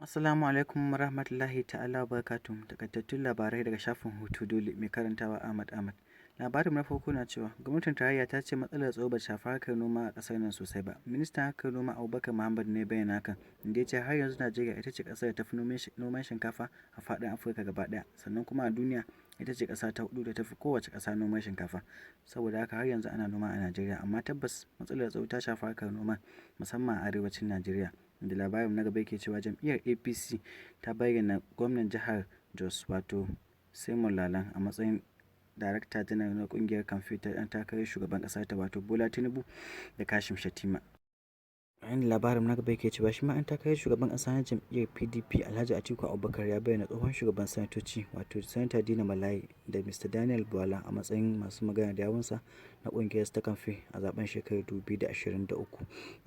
Assalamu alaikum warahmatullahi ta'ala barakatuh. Takaitattun labarai daga shafin Hutu Dole mai karantawa Ahmad. Labarin na farko na cewa gwamnatin tarayya ta ce matsalar tsaro ba ta shafi harkar noma a ƙasar nan sosai ba. Ministan harkar noma Abubakar Muhammad ne bayyana hakan, inda ya ce har yanzu Najeriya ita ce ƙasar da ta fi noman shinkafa a faɗin Afirka gaba ɗaya, sannan kuma a duniya ita ce ƙasa ta hudu da ta fi kowace ƙasa noman shinkafa. Saboda haka har yanzu ana noma a Najeriya, amma tabbas matsalar tsaro ta shafi harkar noma musamman a arewacin Najeriya. Da labarin na gaba yake cewa jam'iyyar APC ta bayyana gwamnan jihar Jos wato Simon Lalong a matsayin darakta janar na kungiyar kamfe ta ɗan takarar shugaban ƙasa ta wato Bola Tinubu da Kashim Shettima. Yayin labarin na gaba yake cewa shi ma an takarar shugaban ƙasa na jam'iyyar PDP Alhaji Atiku Abubakar ya bayyana tsohon shugaban sanatoci wato Sanata Dina Malayi da Mr. Daniel Bwala a matsayin masu magana da yawunsa na ƙungiyar ta kamfe a zaben shekarar 2023.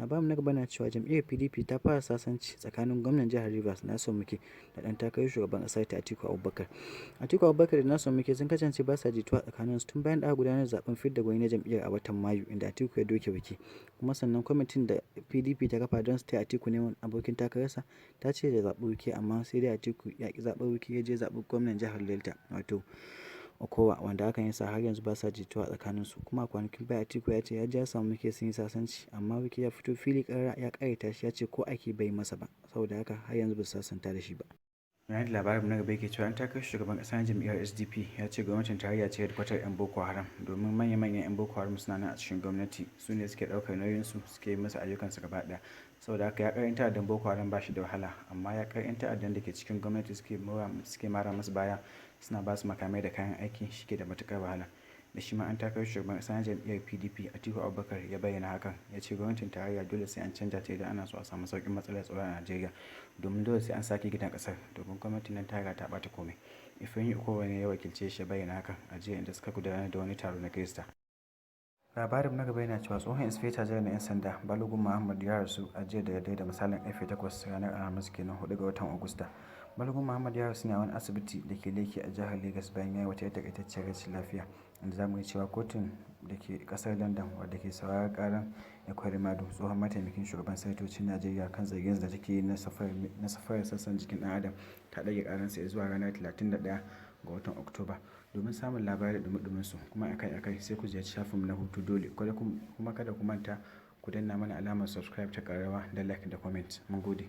Labarin na gaba na cewa jam'iyyar PDP ta fara sasanci tsakanin gwamnan jihar Rivers Nyesom Wike da ɗan takarar shugaban ƙasa ta Atiku Abubakar. Atiku Abubakar da Nyesom Wike sun kasance ba sa jituwa tsakanin su tun bayan da aka gudanar zaben fidda gwani na jam'iyyar a watan Mayu, inda Atiku ya doke Wike. Kuma sannan kwamitin da PDP ta kafa don su taya Atiku neman abokin takararsa ta ce da zaɓi Wike, amma sai dai Atiku ya ƙi zaɓar Wike ya je zaɓi gwamnan jihar Delta wato Okowa, wanda hakan yasa har yanzu ba sa jituwa tsakanin su. Kuma a kwanakin baya Atiku ya ce ya je ya samu Wike sun yi sasanci, amma Wike ya fito fili ƙarara ya ƙaryata shi, ya ce ko aiki bai masa ba, saboda haka har yanzu ba su sasanta da shi ba. Yayin da labarin na gaba yake cewa an takarar shugaban ƙasa na jam'iyyar SDP ya ce gwamnatin tarayya ce hedkwatar 'yan Boko Haram, domin manya-manyan 'yan Boko Haram suna nan a cikin gwamnati, su ne suke ɗaukar nauyinsu suke yi musu ayyukansu gaba ɗaya. Saboda haka yaƙar 'yan ta'addan Boko Haram ba shi da wahala, amma yaƙar 'yan ta'addan da ke cikin gwamnati suke mara musu baya suna ba su makamai da kayan aiki shi ke da matuƙar wahala. Da shi ma an takarar shugaban ƙasa na jam'iyyar PDP Atiku Abubakar ya bayyana hakan, ya ce gwamnatin tarayya dole sai an canja ta idan ana so a samu sauƙin matsalar tsaro a Najeriya, domin dole sai an sake gidan ƙasar, domin gwamnatin nan ta riga ta ɓata komai. Ifeanyi Okowa ne ya wakilce shi ya bayyana hakan a jiya inda suka gudanar da wani taro na Kirista. Labarin na gaba yana cewa tsohon inspector janar na 'yan sanda Balogun Muhammad ya rasu a jiya da daddare da misalin karfe 8 ranar Alhamis kenan 4 ga watan Agusta. Balogun Muhammad ya rasu ne a wani asibiti da ke Lekki a jihar Lagos bayan ya yi wata takaitacciyar rashin lafiya, inda za mu yi cewa kotun da ke kasar London wadda ke sauraron karan Ekweremadu, tsohon mataimakin shugaban sanatocin Najeriya kan zargin da take yi na safarar sassan jikin ɗan adam, ta ɗage karansa zuwa ranar 31 ga watan Oktoba. Domin samun labarai da dumi su kuma akai-akai sai ku ziyarci shafinmu na Hutu Dole, kuma kada ku manta ku danna mana alamar subscribe ta ƙararrawa da like da comment. Mun gode.